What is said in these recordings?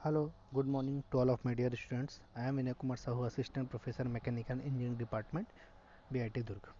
Hello, good morning to all of my dear students. I am Vinay Kumar Sahu, Assistant Professor Mechanical Engineering Department, BIT दुर्ग।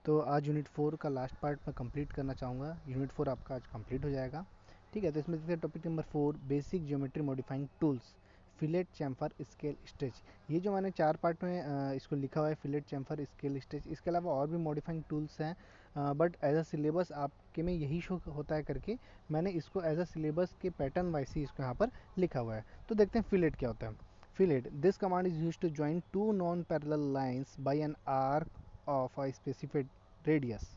तो आज unit 4 का last part मैं complete करना चाहूँगा। Unit 4 आपका आज complete हो जाएगा। ठीक है, तो इसमें देखते हैं topic number 4, basic geometry modifying tools, fillet, chamfer, scale, stretch. ये जो मैंने 4 पार्ट में इसको लिखा हुआ है, फिलेट, चैम्फर, स्केल, स्ट्रेच। इसके अलावा और भी मॉडिफाइंग टूल्स हैं, बट एज अ सिलेबस आपके में यही शो होता है करके मैंने इसको एज अ सिलेबस के पैटर्न वाइज ही इसको यहाँ पर लिखा हुआ है। तो देखते हैं फिलेट क्या होता है। Fillet, this command is use to join two non parallel lines by an arc of a specific radius.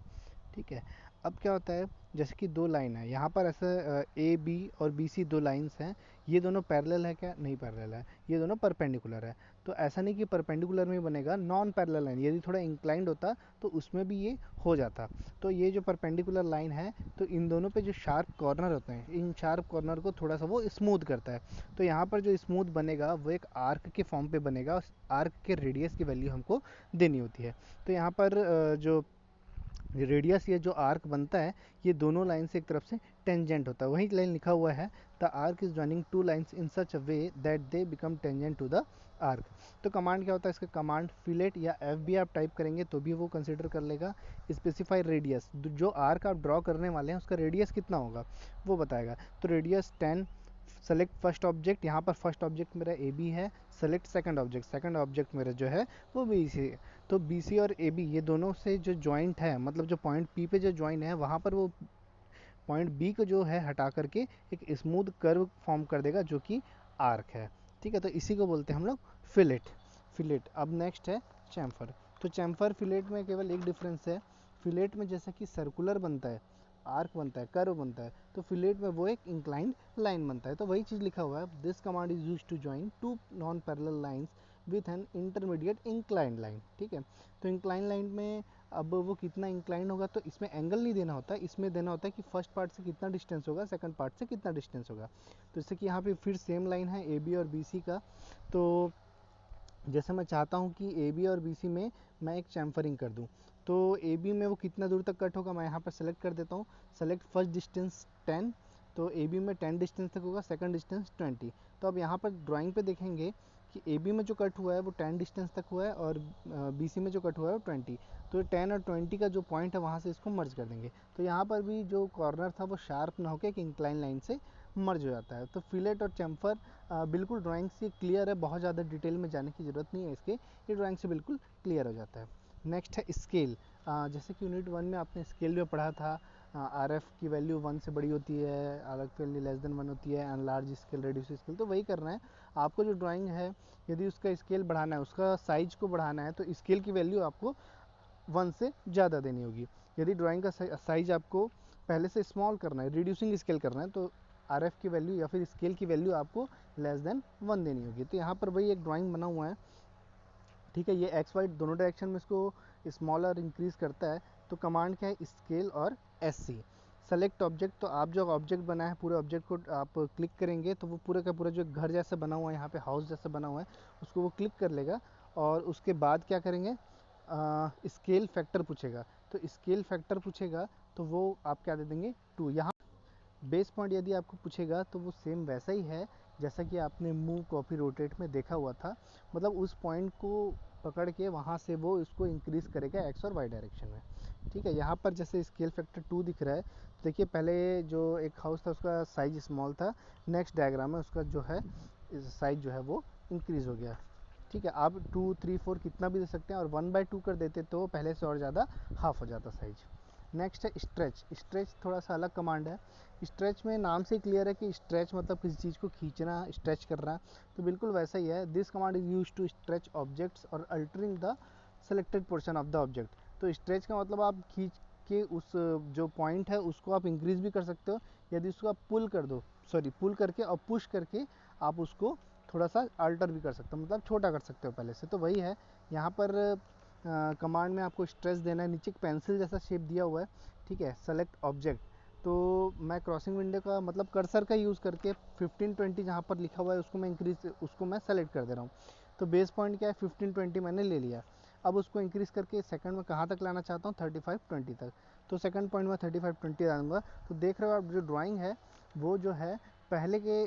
ठीक है, अब क्या होता है, जैसे कि दो लाइन है यहाँ पर, ऐसे ए बी और बी सी दो लाइंस हैं। ये दोनों पैरेलल है क्या? नहीं पैरेलल है, ये दोनों परपेंडिकुलर है। तो ऐसा नहीं कि परपेंडिकुलर में बनेगा, नॉन पैरेलल लाइन यदि थोड़ा इंक्लाइंड होता तो उसमें भी ये हो जाता। तो ये जो परपेंडिकुलर लाइन है, तो इन दोनों पे जो शार्प कॉर्नर होते हैं, इन शार्प कॉर्नर को थोड़ा सा वो स्मूथ करता है। तो यहाँ पर जो स्मूथ बनेगा वो एक आर्क के फॉर्म पे बनेगा। आर्क के रेडियस की वैल्यू हमको देनी होती है। तो यहाँ पर जो रेडियस, ये जो आर्क बनता है, ये दोनों लाइन से एक तरफ से टेंजेंट होता है। वही लाइन लिखा हुआ है, the arc is joining two lines in such a way that they become tangent to the arc. तो कमांड क्या होता है इसका? कमांड फिलेट या एफ भी आप टाइप करेंगे तो भी वो कंसिडर कर लेगा। स्पेसिफाई रेडियस, जो आर्क आप ड्रॉ करने वाले हैं उसका रेडियस कितना होगा वो बताएगा। तो रेडियस 10। सेलेक्ट फर्स्ट ऑब्जेक्ट, यहाँ पर फर्स्ट ऑब्जेक्ट मेरा ए बी है। Select second object, second object मेरा जो है वो बी सी है। तो बी सी और ए बी ये दोनों से जो जॉइंट है, मतलब जो पॉइंट पी पे जो जॉइन है, वहाँ पर वो पॉइंट बी को जो है हटा करके एक स्मूथ कर्व फॉर्म कर देगा जो कि आर्क है। ठीक है, तो इसी को बोलते हैं हम लोग फिलेट। फिलेट। अब नेक्स्ट है चैम्फर। तो चैम्फर फिलेट में केवल एक डिफरेंस है। फिलेट में जैसा कि सर्कुलर बनता है, आर्क बनता है, कर्व बनता है, तो फिलेट में वो एक इंक्लाइंड लाइन बनता है। तो वही चीज़ लिखा हुआ है, this command is use to join two non parallel lines with an intermediate inclined line. ठीक है, तो इंक्लाइंड लाइन में अब वो कितना इंक्लाइंड होगा, तो इसमें एंगल नहीं देना होता, इसमें देना होता है कि फर्स्ट पार्ट से कितना डिस्टेंस होगा, सेकंड पार्ट से कितना डिस्टेंस होगा। तो जैसे कि यहाँ पे फिर सेम लाइन है ए बी और बी सी का। तो जैसे मैं चाहता हूँ कि ए बी और बी सी में मैं एक चैम्फरिंग कर दूँ, तो ए बी में वो कितना दूर तक कट होगा, मैं यहाँ पर सेलेक्ट कर देता हूँ। Select first distance 10। तो ए बी में 10 डिस्टेंस तक होगा, सेकंड डिस्टेंस 20। तो अब यहाँ पर ड्राइंग पे देखेंगे कि ए बी में जो कट हुआ है वो 10 डिस्टेंस तक हुआ है, और बी सी में जो कट हुआ है वो 20। तो 10 और 20 का जो पॉइंट है वहाँ से इसको मर्ज कर देंगे। तो यहाँ पर भी जो कॉर्नर था वो शार्प ना होकर एक इंक्लाइन लाइन से मर्ज हो जाता है। तो फिलेट और चैम्फर बिल्कुल ड्राइंग से क्लियर है, बहुत ज़्यादा डिटेल में जाने की ज़रूरत नहीं है इसके, ये ड्राइंग से बिल्कुल क्लियर हो जाता है। नेक्स्ट है स्केल। जैसे कि यूनिट 1 में आपने स्केल जो पढ़ा था, आर एफ की वैल्यू 1 से बड़ी होती है, आर एफ की वैल्यू लेस देन 1 होती है, and large scale, reduce scale. तो वही करना है आपको। जो ड्राइंग है, यदि उसका स्केल बढ़ाना है, उसका साइज को बढ़ाना है, तो स्केल की वैल्यू आपको 1 से ज़्यादा देनी होगी। यदि ड्राइंग का साइज आपको पहले से स्मॉल करना है, रिड्यूसिंग स्केल करना है, तो आर एफ की वैल्यू या फिर स्केल की वैल्यू आपको लेस देन 1 देनी होगी। तो यहाँ पर वही एक ड्राइंग बना हुआ है। ठीक है, ये एक्स वाई दोनों डायरेक्शन में इसको स्मॉल और इंक्रीज करता है। तो कमांड क्या है? स्केल और एस सी। सेलेक्ट ऑब्जेक्ट, तो आप जो ऑब्जेक्ट बना है, पूरे ऑब्जेक्ट को आप क्लिक करेंगे तो वो पूरे का पूरा जो घर जैसा बना हुआ है, यहाँ पे हाउस जैसा बना हुआ है, उसको वो क्लिक कर लेगा। और उसके बाद क्या करेंगे, स्केल फैक्टर पूछेगा। तो स्केल फैक्टर पूछेगा तो वो आप क्या दे देंगे? 2। यहाँ बेस पॉइंट यदि आपको पूछेगा तो वो सेम वैसा ही है जैसा कि आपने मूव, कॉपी, रोटेट में देखा हुआ था। मतलब उस पॉइंट को पकड़ के वहाँ से वो इसको इंक्रीज़ करेगा एक्स और वाई डायरेक्शन में। ठीक है, यहाँ पर जैसे स्केल फैक्टर 2 दिख रहा है, तो देखिए पहले जो एक हाउस था उसका साइज स्मॉल था, नेक्स्ट डायग्राम में उसका जो है साइज जो है वो इंक्रीज़ हो गया। ठीक है, आप 2, 3, 4 कितना भी दे सकते हैं, और 1/2 कर देते तो पहले से और ज़्यादा हाफ हो जाता साइज। नेक्स्ट है स्ट्रेच। स्ट्रेच थोड़ा सा अलग कमांड है। स्ट्रेच में नाम से क्लियर है कि स्ट्रेच मतलब किसी चीज़ को खींचना, स्ट्रेच करना। तो बिल्कुल वैसा ही है। This command is use to stretch objects और altering the selected portion of the object. तो स्ट्रेच का मतलब आप खींच के उस जो पॉइंट है उसको आप इंक्रीज भी कर सकते हो, यदि उसको आप पुल कर दो, सॉरी पुल करके और पुश करके आप उसको थोड़ा सा अल्टर भी कर सकते हो, मतलब छोटा कर सकते हो पहले से। तो वही है यहाँ पर कमांड में आपको स्ट्रेच देना है। नीचे एक पेंसिल जैसा शेप दिया हुआ है। ठीक है, सेलेक्ट ऑब्जेक्ट। तो मैं क्रॉसिंग विंडो का मतलब कर्सर का यूज़ करके 15-20 जहाँ पर लिखा हुआ है उसको मैं इंक्रीज, उसको मैं सेलेक्ट कर दे रहा हूँ। तो बेस पॉइंट क्या है? 15-20 मैंने ले लिया। अब उसको इंक्रीज़ करके सेकंड में कहाँ तक लाना चाहता हूँ? 35-20 तक। तो सेकंड पॉइंट में 35-20 डालूंगा। तो देख रहे हो आप, जो ड्राइंग है वो जो है पहले के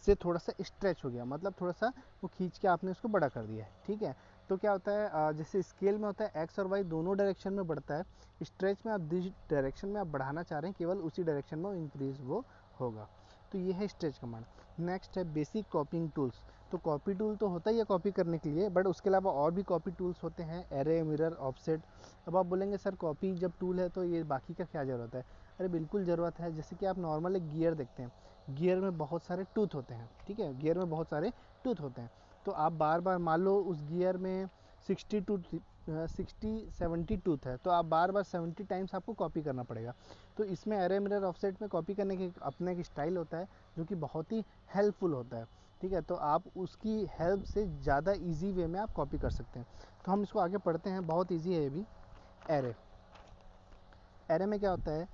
से थोड़ा सा स्ट्रेच हो गया, मतलब थोड़ा सा वो खींच के आपने उसको बड़ा कर दिया है, ठीक है। तो क्या होता है, जैसे स्केल में होता है एक्स और वाई दोनों डायरेक्शन में बढ़ता है, स्ट्रेच में आप जिस डायरेक्शन में आप बढ़ाना चाह रहे हैं केवल उसी डायरेक्शन में इंक्रीज वो होगा। तो ये है स्ट्रेच कमांड। नेक्स्ट है बेसिक कॉपिंग टूल्स। तो कॉपी टूल तो होता ही है कॉपी करने के लिए, बट उसके अलावा और भी कॉपी टूल्स होते हैं, एरे, मिरर, ऑफसेट। अब आप बोलेंगे सर कॉपी जब टूल है तो ये बाकी का क्या ज़रूरत है? अरे बिल्कुल ज़रूरत है। जैसे कि आप नॉर्मल एक गियर देखते हैं, गियर में बहुत सारे टूथ होते हैं, ठीक है, गियर में बहुत सारे टूथ होते हैं। तो आप बार बार मान लो उस गियर में 70 टूथ है, तो आप बार बार 70 टाइम्स आपको कॉपी करना पड़ेगा। तो इसमें एरे, मिरर, ऑफसेट में कॉपी करने के अपना एक स्टाइल होता है जो कि बहुत ही हेल्पफुल होता है, ठीक है। तो आप उसकी हेल्प से ज़्यादा इजी वे में आप कॉपी कर सकते हैं। तो हम इसको आगे पढ़ते हैं, बहुत ईजी है ये भी। एरे, एरे में क्या होता है,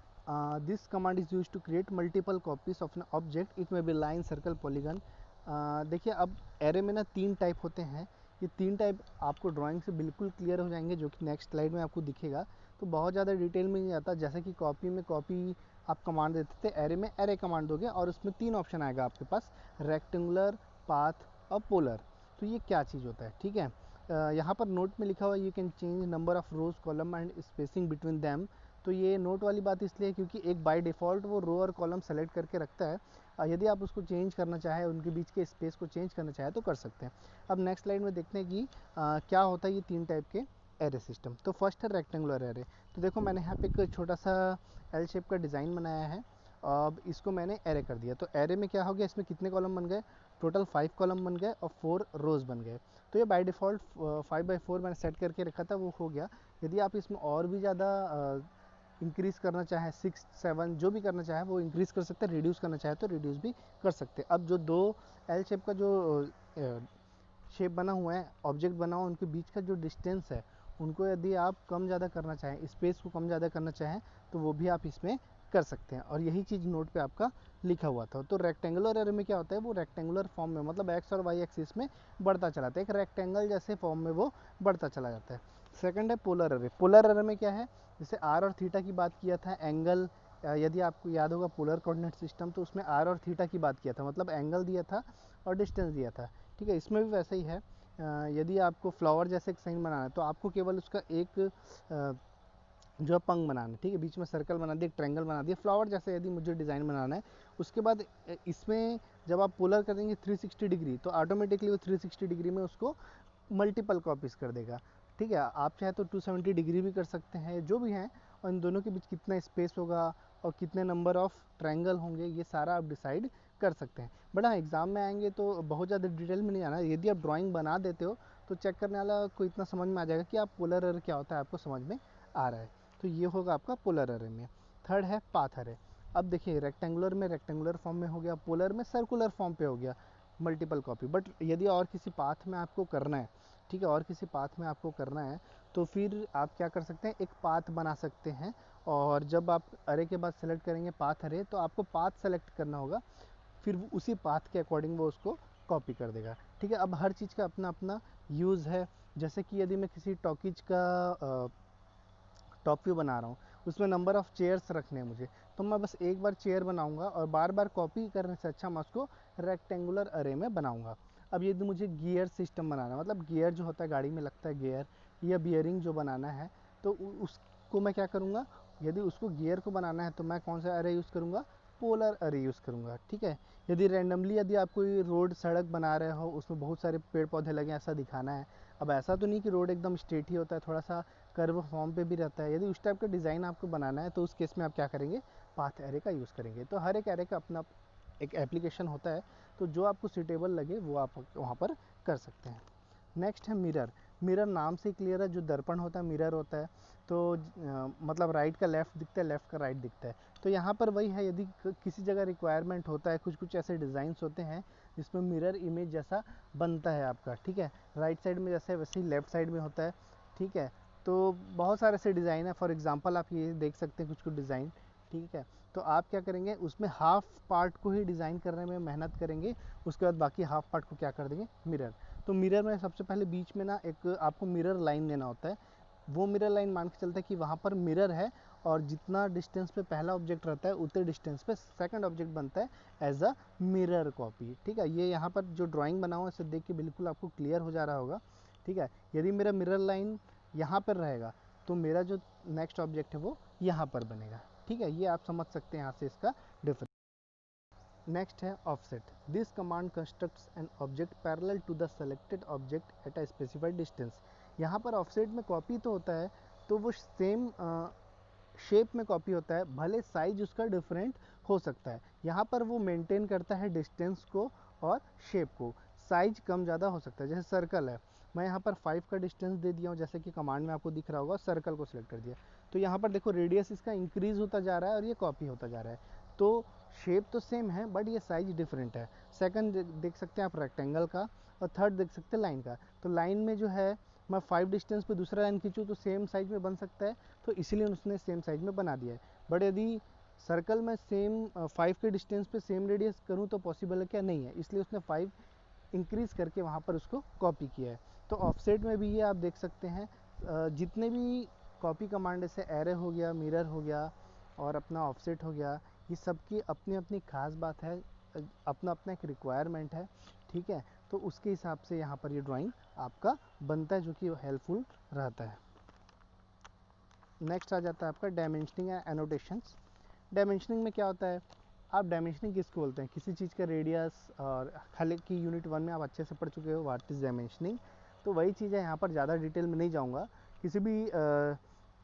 this command is use to create multiple copies of an object, it may be line, circle, polygon. देखिए अब एरे में ना 3 टाइप होते हैं, ये 3 टाइप आपको ड्राइंग से बिल्कुल क्लियर हो जाएंगे, जो कि नेक्स्ट स्लाइड में आपको दिखेगा। तो बहुत ज़्यादा डिटेल में नहीं आता, जैसे कि कॉपी में कॉपी आप कमांड देते थे, एरे में एरे कमांड दोगे और उसमें 3 ऑप्शन आएगा आपके पास, रेक्टेंगुलर, पाथ और पोलर। तो ये क्या चीज़ होता है, ठीक है। यहाँ पर नोट में लिखा हुआ you can change number of rose, column and spacing between them. तो ये नोट वाली बात इसलिए है क्योंकि एक बाय डिफ़ॉल्ट वो रो और कॉलम सेलेक्ट करके रखता है, यदि आप उसको चेंज करना चाहें, उनके बीच के स्पेस को चेंज करना चाहें तो कर सकते हैं। अब नेक्स्ट स्लाइड में देखते हैं कि क्या होता है ये 3 टाइप के एरे सिस्टम। तो फर्स्ट है रेक्टेंगुलर एरे। तो देखो मैंने यहाँ पे एक छोटा सा एल शेप का डिज़ाइन बनाया है, अब इसको मैंने एरे कर दिया। तो एरे में क्या हो गया, इसमें कितने कॉलम बन गए, टोटल 5 कॉलम बन गए और 4 रोज बन गए। तो ये बाय डिफ़ॉल्ट 5/4 मैंने सेट करके रखा था, वो हो गया। यदि आप इसमें और भी ज़्यादा इंक्रीज़ करना चाहें, 6, 7 जो भी करना चाहे वो इंक्रीज़ कर सकते हैं, रिड्यूस करना चाहे तो रिड्यूस भी कर सकते हैं। अब जो 2 एल शेप का जो शेप बना हुआ है, ऑब्जेक्ट बना हुआ, उनके बीच का जो डिस्टेंस है, उनको यदि आप कम ज़्यादा करना चाहें, स्पेस को कम ज़्यादा करना चाहें, तो वो भी आप इसमें कर सकते हैं। और यही चीज़ नोट पे आपका लिखा हुआ था। तो रेक्टेंगुलर एरे में क्या होता है, वो रेक्टेंगुलर फॉर्म में, मतलब एक्स और वाई एक्सिस में बढ़ता चला जाता है, एक रेक्टेंगल जैसे फॉर्म में वो बढ़ता चला जाता है। सेकंड है पोलर एरे। पोलर एरे में क्या है, जैसे आर और थीटा की बात किया था, एंगल, यदि आपको याद होगा पोलर कोऑर्डिनेट सिस्टम, तो उसमें आर और थीटा की बात किया था, मतलब एंगल दिया था और डिस्टेंस दिया था, ठीक है। इसमें भी वैसे ही है, यदि आपको फ्लावर जैसे एक साइन बनाना है तो आपको केवल उसका एक जो पंख बनाना है, ठीक है, बीच में सर्कल बना दिया, एक ट्रायंगल बना दिया, फ्लावर जैसे यदि मुझे डिज़ाइन बनाना है। उसके बाद इसमें जब आप पोलर करेंगे 360 डिग्री, तो ऑटोमेटिकली वो 360 डिग्री में उसको मल्टीपल कॉपीज़ कर देगा, ठीक है। आप चाहे तो 270 डिग्री भी कर सकते हैं, जो भी हैं, और इन दोनों के बीच कितना स्पेस होगा और कितने नंबर ऑफ ट्रायंगल होंगे, ये सारा आप डिसाइड कर सकते हैं। बट हाँ, एग्ज़ाम में आएंगे तो बहुत ज़्यादा डिटेल में नहीं आना, यदि आप ड्राइंग बना देते हो तो चेक करने वाला को इतना समझ में आ जाएगा कि आप पोलर एरे क्या होता है आपको समझ में आ रहा है। तो ये होगा आपका पोलर एरे में। थर्ड है पाथ एरे। अब देखिए रेक्टेंगुलर में रेक्टेंगुलर फॉर्म में हो गया, पोलर में सर्कुलर फॉर्म पे हो गया, मल्टीपल कॉपी। बट यदि और किसी पाथ में आपको करना है, ठीक है, और किसी पाथ में आपको करना है, तो फिर आप क्या कर सकते हैं, एक पाथ बना सकते हैं। और जब आप अरे के बाद सेलेक्ट करेंगे पाथ अरे, तो आपको पाथ सेलेक्ट करना होगा, फिर उसी पाथ के अकॉर्डिंग वो उसको कॉपी कर देगा, ठीक है। अब हर चीज़ का अपना अपना यूज़ है। जैसे कि यदि मैं किसी टॉकीज का टॉप व्यू बना रहा हूँ, उसमें नंबर ऑफ़ चेयर्स रखने हैं मुझे, तो मैं बस एक बार चेयर बनाऊंगा और बार बार कॉपी करने से अच्छा मैं उसको रेक्टेंगुलर अरे में बनाऊंगा। अब यदि मुझे गियर सिस्टम बनाना है, मतलब गियर जो होता है गाड़ी में लगता है गियर या बियरिंग जो बनाना है, तो उसको मैं क्या करूँगा, यदि उसको गियर को बनाना है तो मैं कौन सा अरे यूज़ करूँगा, पोलर अरे यूज़ करूँगा, ठीक है। यदि रैंडमली यदि आप कोई रोड सड़क बना रहे हो, उसमें बहुत सारे पेड़ पौधे लगे ऐसा दिखाना है, अब ऐसा तो नहीं कि रोड एकदम स्ट्रेट ही होता है, थोड़ा सा कर्व फॉर्म पे भी रहता है, यदि उस टाइप का डिज़ाइन आपको बनाना है तो उस केस में आप क्या करेंगे, पाथ एरे का यूज़ करेंगे। तो हर एक एरे का अपना एक एप्लीकेशन होता है, तो जो आपको सूटेबल लगे वो आप वहाँ पर कर सकते हैं। नेक्स्ट है मिरर। मिरर नाम से क्लियर है, जो दर्पण होता है मिरर होता है। तो मतलब राइट का लेफ़्ट दिखता है, लेफ़्ट का राइट दिखता है। तो यहाँ पर वही है, यदि किसी जगह रिक्वायरमेंट होता है, कुछ कुछ ऐसे डिज़ाइंस होते हैं जिसमें मिरर इमेज जैसा बनता है आपका, ठीक है, राइट साइड में जैसे वैसे ही लेफ़्ट साइड में होता है, ठीक है। तो बहुत सारे ऐसे डिज़ाइन है, फॉर एग्जांपल आप ये देख सकते हैं कुछ कुछ डिज़ाइन, ठीक है। तो आप क्या करेंगे, उसमें हाफ पार्ट को ही डिज़ाइन करने में मेहनत करेंगे, उसके बाद बाकी हाफ पार्ट को क्या कर देंगे, मिरर। तो मिरर में सबसे पहले बीच में ना एक आपको मिरर लाइन देना होता है, वो मिरर लाइन मान के चलता है कि वहाँ पर मिरर है और जितना डिस्टेंस पे पहला ऑब्जेक्ट रहता है उतने डिस्टेंस पे सेकंड ऑब्जेक्ट बनता है एज अ मिरर कॉपी। ठीक है, ये यहाँ पर जो ड्राइंग बना हुआ है इसे देख के बिल्कुल आपको क्लियर हो जा रहा होगा। ठीक है, यदि मेरा मिरर लाइन यहाँ पर रहेगा तो मेरा जो नेक्स्ट ऑब्जेक्ट है वो यहाँ पर बनेगा। ठीक है, ये आप समझ सकते हैं यहाँ से इसका डिफरेंस। नेक्स्ट है offset. This command constructs an object parallel to the selected object at a specified distance. यहाँ पर ऑफसेट में कॉपी तो होता है तो वो सेम शेप में कॉपी होता है, भले साइज उसका डिफरेंट हो सकता है। यहाँ पर वो मेंटेन करता है डिस्टेंस को और शेप को, साइज कम ज़्यादा हो सकता है। जैसे सर्कल है, मैं यहाँ पर 5 का डिस्टेंस दे दिया हूँ, जैसे कि कमांड में आपको दिख रहा होगा, सर्कल को सिलेक्ट कर दिया तो यहाँ पर देखो रेडियस इसका इंक्रीज होता जा रहा है और ये कॉपी होता जा रहा है। तो शेप तो सेम है बट ये साइज डिफरेंट है। सेकंड देख सकते हैं आप रेक्टेंगल का, और थर्ड देख सकते हैं लाइन का। तो लाइन में जो है मैं 5 डिस्टेंस पे दूसरा लाइन खींचूँ तो सेम साइज में बन सकता है, तो इसीलिए उसने सेम साइज में बना दिया है। बट यदि सर्कल में सेम 5 के डिस्टेंस पे सेम रेडियस करूँ तो पॉसिबल है क्या? नहीं है, इसलिए उसने 5 इंक्रीज करके वहाँ पर उसको कॉपी किया है। तो ऑफसेट में भी ये आप देख सकते हैं जितने भी कॉपी कमांड से एरे हो गया, मिरर हो गया और अपना ऑफसेट हो गया, ये सबकी अपनी अपनी खास बात है, अपना अपना एक रिक्वायरमेंट है। ठीक है, तो उसके हिसाब से यहाँ पर ये ड्राइंग आपका बनता है जो कि हेल्पफुल रहता है। नेक्स्ट आ जाता है आपका डायमेंशनिंग एंड एनोटेशंस। डायमेंशनिंग में क्या होता है, आप डायमेंशनिंग किसको बोलते हैं? किसी चीज़ का रेडियस, और हालांकि यूनिट 1 में आप अच्छे से पढ़ चुके हो व्हाट इज़ डायमेंशनिंग, तो वही चीज़ है। यहाँ पर ज़्यादा डिटेल में नहीं जाऊँगा। किसी भी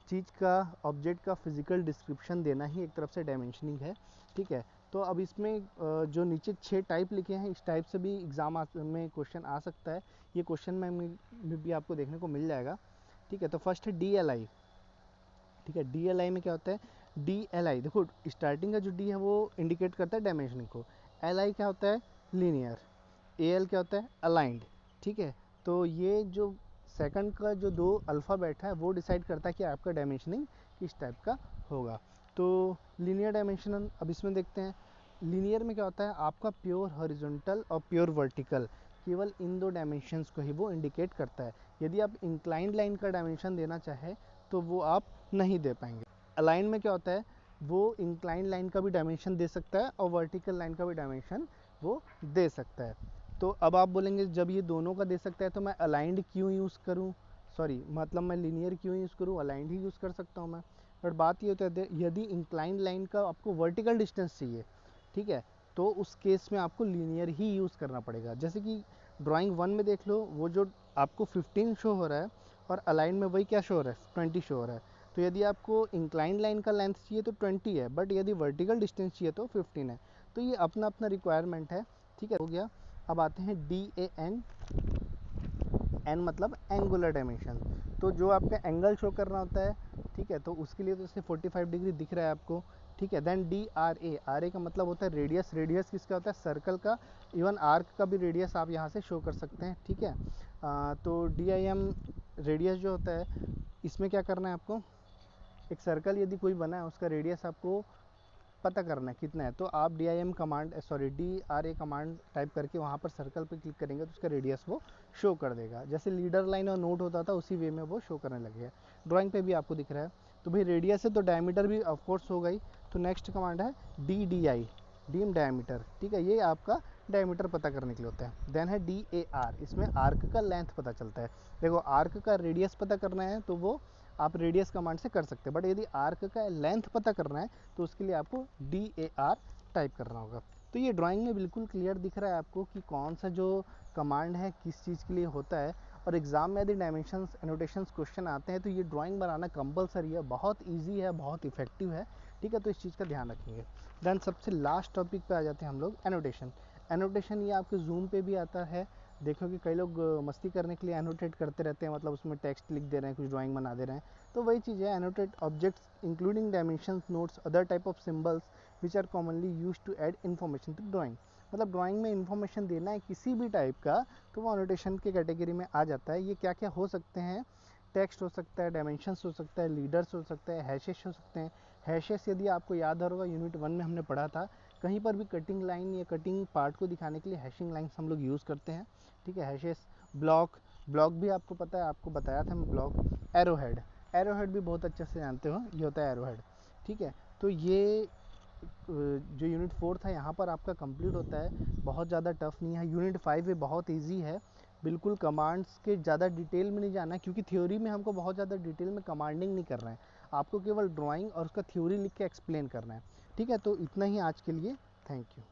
चीज़ का, ऑब्जेक्ट का फिजिकल डिस्क्रिप्शन देना ही एक तरफ से डायमेंशनिंग है। ठीक है, तो अब इसमें जो नीचे 6 टाइप लिखे हैं, इस टाइप से भी एग्ज़ाम में क्वेश्चन आ सकता है। ये क्वेश्चन में भी आपको देखने को मिल जाएगा। ठीक है, तो फर्स्ट है DLI। ठीक है, DLI में क्या होता है? DLI देखो, स्टार्टिंग का जो D है वो इंडिकेट करता है डायमेंशनिंग को। LI क्या होता है? लीनियर। AL क्या होता है? अलाइंड। ठीक है, तो ये जो सेकंड का जो 2 अल्फ़ाबेट है वो डिसाइड करता है कि आपका डायमेंशनिंग किस टाइप का होगा। तो लीनियर डायमेंशन अब इसमें देखते हैं। लीनियर में क्या होता है? आपका प्योर हॉरिजॉन्टल और प्योर वर्टिकल, केवल इन 2 डायमेंशंस को ही वो इंडिकेट करता है। यदि आप इंक्लाइंड लाइन का डायमेंशन देना चाहे तो वो आप नहीं दे पाएंगे। अलाइन में क्या होता है? वो इंक्लाइंड लाइन का भी डायमेंशन दे सकता है और वर्टिकल लाइन का भी डायमेंशन वो दे सकता है। तो अब आप बोलेंगे जब ये दोनों का दे सकता है तो मैं अलाइंड क्यों यूज़ करूँ, सॉरी मतलब मैं लीनियर क्यों यूज़ करूँ, अलाइंड ही यूज़ कर सकता हूँ मैं। बट बात ये होता है यदि इंक्लाइंड लाइन का आपको वर्टिकल डिस्टेंस चाहिए, ठीक है, तो उस केस में आपको लीनियर ही यूज़ करना पड़ेगा। जैसे कि ड्राइंग 1 में देख लो, वो जो आपको 15 शो हो रहा है और अलाइन में वही क्या शो हो रहा है? 20 शो हो रहा है। तो यदि आपको इंक्लाइंड लाइन का लेंथ चाहिए तो 20 है, बट यदि वर्टिकल डिस्टेंस चाहिए तो 15 है। तो ये अपना अपना रिक्वायरमेंट है। ठीक है, हो गया। अब आते हैं DAN। एन मतलब एंगुलर डायमेंशन, तो जो आपका एंगल शो करना होता है। ठीक है, तो उसके लिए तो जैसे 45 डिग्री दिख रहा है आपको। ठीक है, देन DRA। RA का मतलब होता है रेडियस। रेडियस किसका होता है? सर्कल का। इवन आर्क का भी रेडियस आप यहाँ से शो कर सकते हैं। ठीक है, तो DIM रेडियस जो होता है, इसमें क्या करना है आपको? एक सर्कल यदि कोई बना है उसका रेडियस आपको पता करना है कितना है, तो आप DIM command, sorry DRA command type करके वहाँ पर सर्कल पे क्लिक करेंगे तो उसका रेडियस वो शो कर देगा। जैसे लीडर लाइन और नोट होता था उसी वे में वो शो करने लगेगा। ड्राइंग पे भी आपको दिख रहा है। तो भाई रेडियस है तो डायमीटर भी ऑफकोर्स हो गई। तो नेक्स्ट कमांड है DDI, डीम डायमीटर। ठीक है, ये आपका डायमीटर पता करने के लिए होता है। देन है DAR, इसमें आर्क का लेंथ पता चलता है। देखो आर्क का रेडियस पता करना है तो वो आप रेडियस कमांड से कर सकते हैं, बट यदि आर्क का लेंथ पता करना है तो उसके लिए आपको DAR टाइप करना होगा। तो ये ड्राइंग में बिल्कुल क्लियर दिख रहा है आपको कि कौन सा जो कमांड है किस चीज़ के लिए होता है। और एग्ज़ाम में यदि डायमेंशंस एनोटेशंस क्वेश्चन आते हैं तो ये ड्राइंग बनाना कंपलसरी है, बहुत ईजी है, बहुत इफेक्टिव है। ठीक है, तो इस चीज़ का ध्यान रखेंगे। देन सबसे लास्ट टॉपिक पे आ जाते हैं हम लोग, एनोटेशन। एनोटेशन ये आपके जूम पे भी आता है। देखो कि कई लोग मस्ती करने के लिए एनोटेट करते रहते हैं, मतलब उसमें टेक्स्ट लिख दे रहे हैं, कुछ ड्राइंग बना दे रहे हैं। तो वही चीज़ है, annotate objects including dimensions, notes, other type of symbols which are commonly use to add information to drawing. मतलब ड्राइंग में इन्फॉर्मेशन देना है किसी भी टाइप का तो वो एनोटेशन के कैटेगरी में आ जाता है। ये क्या क्या हो सकते हैं? टेक्स्ट हो सकता है, डायमेंशंस हो सकता है, लीडर्स हो सकते हैं, हैशेस हो सकते हैं। हैशेस यदि आपको याद होगा यूनिट 1 में हमने पढ़ा था, कहीं पर भी कटिंग लाइन या कटिंग पार्ट को दिखाने के लिए हैशिंग लाइन्स हम लोग यूज़ करते हैं। ठीक है, हैशेस। ब्लॉक, ब्लॉक भी आपको पता है, आपको बताया था मैं block. Arrow head, arrow head भी बहुत अच्छे से जानते हो, ये होता है एरो हेड। ठीक है, तो ये जो यूनिट 4 था यहाँ पर आपका कंप्लीट होता है। बहुत ज़्यादा टफ नहीं है। यूनिट 5 ये बहुत इजी है, बिल्कुल कमांड्स के ज़्यादा डिटेल में नहीं जाना है, क्योंकि थ्योरी में हमको बहुत ज़्यादा डिटेल में कमांडिंग नहीं कर रहे हैं, आपको केवल ड्राइंग और उसका थ्योरी लिख के एक्सप्लेन करना है। ठीक है, तो इतना ही आज के लिए। Thank you.